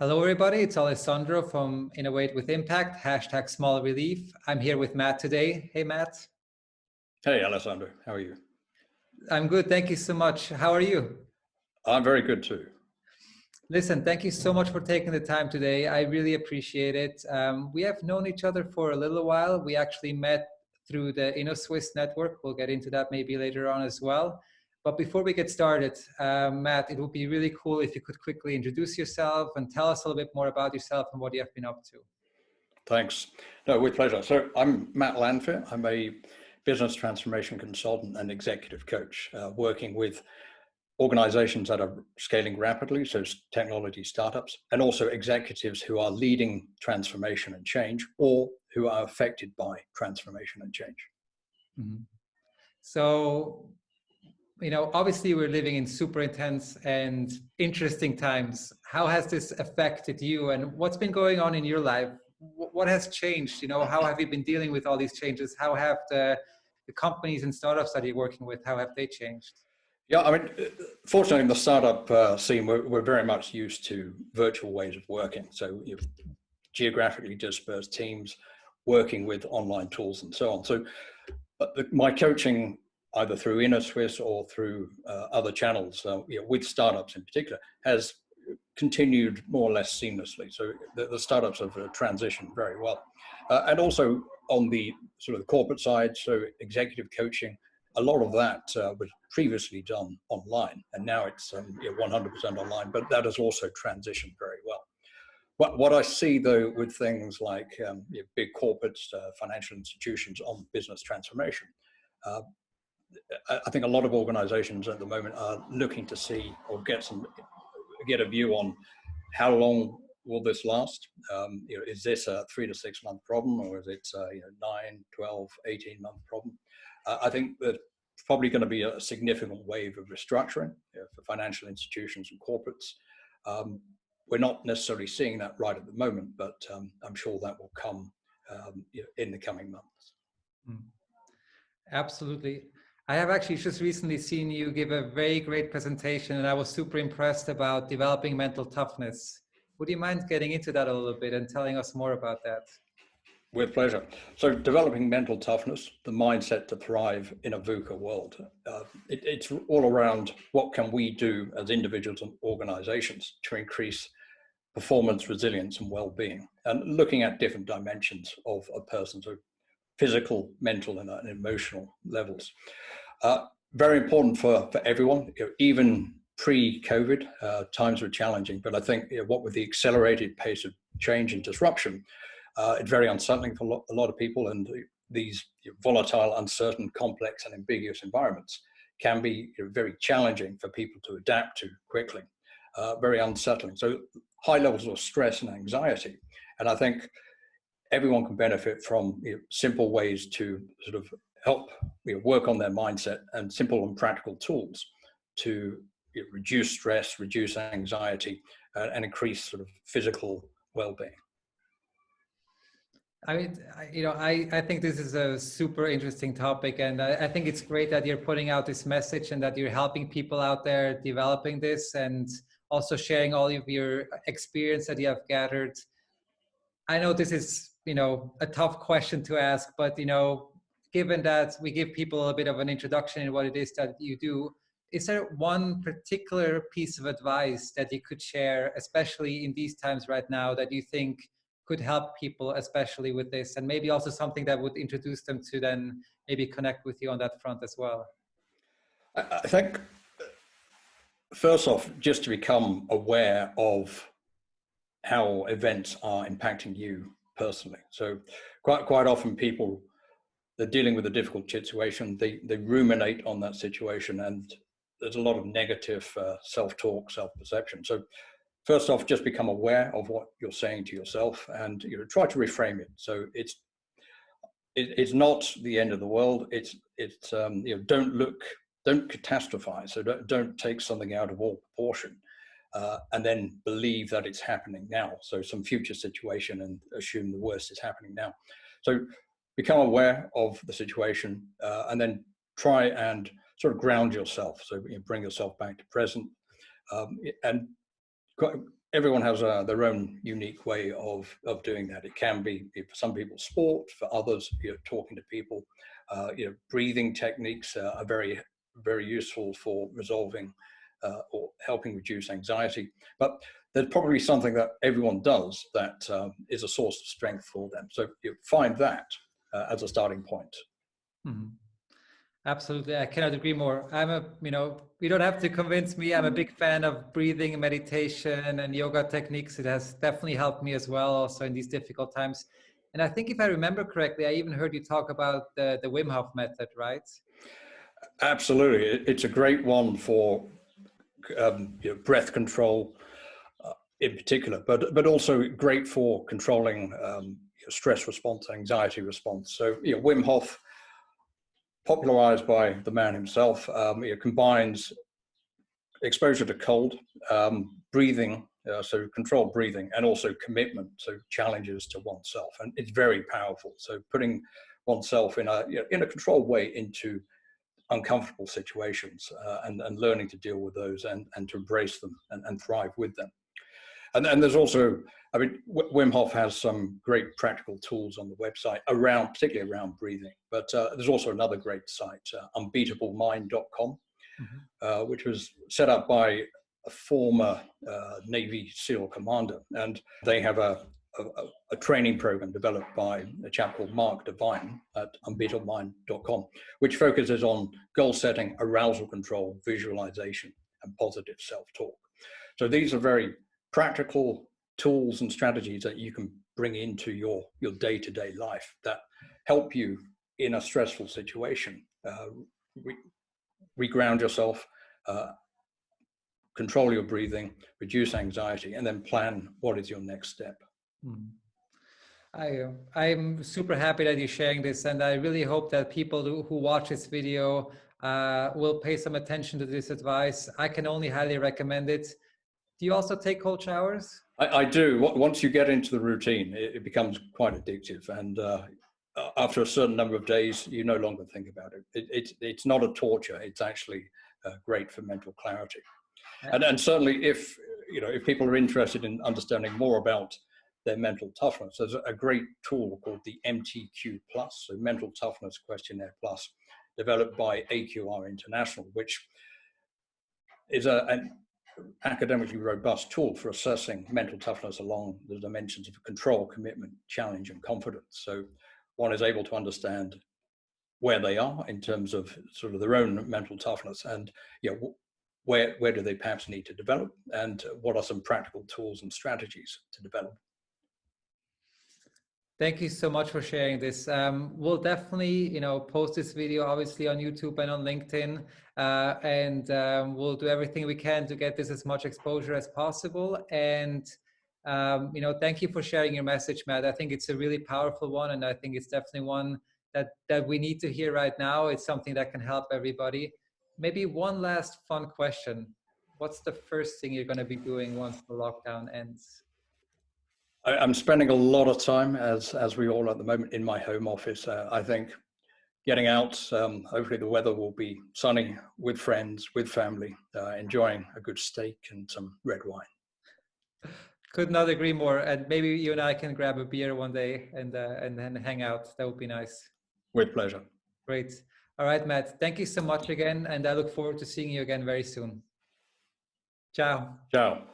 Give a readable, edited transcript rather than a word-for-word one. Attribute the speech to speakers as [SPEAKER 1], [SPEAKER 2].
[SPEAKER 1] Hello, everybody. It's Alessandro from Innovate with Impact, hashtag small relief. I'm here with Matt today. Hey, Matt.
[SPEAKER 2] Hey, Alessandro. How are you?
[SPEAKER 1] I'm good. Thank you so much. How are you?
[SPEAKER 2] I'm very good too.
[SPEAKER 1] Listen, thank you so much for taking the time today. I really appreciate it. We have known each other for a little while. We actually met through the Innosuisse network. We'll get into that maybe later on as well. But before we get started, Matt, it would be really cool if you could quickly introduce yourself and tell us a little bit more about yourself and what you have been up to.
[SPEAKER 2] Thanks. No, with pleasure. So I'm Matt Lanfear. I'm a business transformation consultant and executive coach, working with organizations that are scaling rapidly, so technology startups, and also executives who are leading transformation and change, or who are affected by transformation and change.
[SPEAKER 1] Mm-hmm. So, obviously we're living in super intense and interesting times. How has this affected you, and what's been going on in your life? What has changed? How have you been dealing with all these changes? How have the companies and startups that you're working with, how have they changed?
[SPEAKER 2] Yeah, I mean, fortunately in the startup scene, we're very much used to virtual ways of working. So geographically dispersed teams working with online tools and so on. So my coaching, either through Innosuisse or through other channels, with startups in particular, has continued more or less seamlessly. So the startups have transitioned very well. And also on the sort of the corporate side, so executive coaching, a lot of that was previously done online, and now it's 100% online, but that has also transitioned very well. What I see though with things like big corporates, financial institutions on business transformation, I think a lot of organizations at the moment are looking to see or get a view on how long will this last? Is this a 3 to 6 month problem, or is it 9, 12, 18-month problem? I think there's probably going to be a significant wave of restructuring for financial institutions and corporates. We're not necessarily seeing that right at the moment, but I'm sure that will come in the coming months.
[SPEAKER 1] Absolutely. I have actually just recently seen you give a very great presentation, and I was super impressed about developing mental toughness. Would you mind getting into that a little bit and telling us more about that?
[SPEAKER 2] With pleasure. So developing mental toughness, the mindset to thrive in a VUCA world. It's all around what can we do as individuals and organizations to increase performance, resilience, and well-being, and looking at different dimensions of a person, so physical, mental, and emotional levels. Very important for everyone, even pre-COVID, times were challenging, but I think what with the accelerated pace of change and disruption, it's very unsettling for a lot of people, and these volatile, uncertain, complex, and ambiguous environments can be very challenging for people to adapt to quickly, very unsettling. So high levels of stress and anxiety, and I think everyone can benefit from simple ways to sort of help work on their mindset, and simple and practical tools to reduce stress, reduce anxiety, and increase sort of physical well-being.
[SPEAKER 1] I mean, I think this is a super interesting topic, and I think it's great that you're putting out this message and that you're helping people out there developing this, and also sharing all of your experience that you have gathered. I know this is, a tough question to ask, but, given that we give people a bit of an introduction in what it is that you do, is there one particular piece of advice that you could share, especially in these times right now, that you think could help people, especially with this, and maybe also something that would introduce them to then maybe connect with you on that front as well?
[SPEAKER 2] I think, first off, just to become aware of how events are impacting you personally. So quite often people, they're dealing with a difficult situation, they ruminate on that situation, and there's a lot of negative self-talk, self-perception. So first off, just become aware of what you're saying to yourself, and try to reframe it. So it's not the end of the world. It's don't catastrophize. So don't take something out of all proportion, and then believe that it's happening now. So some future situation, and assume the worst is happening now. So become aware of the situation, and then try and sort of ground yourself. So bring yourself back to present, and everyone has their own unique way of doing that. It can be, for some people, sport. For others, talking to people. Breathing techniques are very, very useful for resolving or helping reduce anxiety. But there's probably something that everyone does that is a source of strength for them. So you find that as a starting point.
[SPEAKER 1] Mm-hmm. Absolutely. I cannot agree more. You don't have to convince me. I'm a big fan of breathing, meditation, and yoga techniques. It has definitely helped me as well, also in these difficult times. And I think if I remember correctly, I even heard you talk about the Wim Hof method, right?
[SPEAKER 2] Absolutely. It's a great one for breath control in particular, but also great for controlling stress response, anxiety response. So Wim Hof, popularized by the man himself, combines exposure to cold, breathing, so controlled breathing, and also commitment, so challenges to oneself, and it's very powerful. So putting oneself in a controlled way into uncomfortable situations and learning to deal with those and to embrace them and thrive with them. And there's also, Wim Hof has some great practical tools on the website particularly around breathing. But there's also another great site, unbeatablemind.com, which was set up by a former Navy SEAL commander. And they have a training program developed by a chap called Mark Devine at unbeatablemind.com, which focuses on goal setting, arousal control, visualization, and positive self-talk. So these are very practical tools and strategies that you can bring into your day-to-day life that help you in a stressful situation. Reground yourself, control your breathing, reduce anxiety, and then plan what is your next step.
[SPEAKER 1] I'm super happy that you're sharing this, and I really hope that people who watch this video will pay some attention to this advice. I can only highly recommend it. Do you also take cold showers?
[SPEAKER 2] I do. Once you get into the routine, it becomes quite addictive. And after a certain number of days, you no longer think about it. It's not a torture. It's actually great for mental clarity. And certainly if people are interested in understanding more about their mental toughness, there's a great tool called the MTQ Plus, so Mental Toughness Questionnaire Plus, developed by AQR International, which is an academically robust tool for assessing mental toughness along the dimensions of control, commitment, challenge, and confidence. So one is able to understand where they are in terms of sort of their own mental toughness, and where do they perhaps need to develop, and what are some practical tools and strategies to develop.
[SPEAKER 1] Thank you so much for sharing this. We'll definitely, post this video obviously on YouTube and on LinkedIn, and we'll do everything we can to get this as much exposure as possible. And thank you for sharing your message, Matt. I think it's a really powerful one, and I think it's definitely one that we need to hear right now. It's something that can help everybody. Maybe one last fun question. What's the first thing you're going to be doing once the lockdown ends?
[SPEAKER 2] I'm spending a lot of time, as we all at the moment, in my home office. I think getting out, hopefully the weather will be sunny, with friends, with family, enjoying a good steak and some red wine.
[SPEAKER 1] Could not agree more. And maybe you and I can grab a beer one day and then hang out. That would be nice.
[SPEAKER 2] With pleasure.
[SPEAKER 1] Great. All right, Matt. Thank you so much again. And I look forward to seeing you again very soon. Ciao.
[SPEAKER 2] Ciao.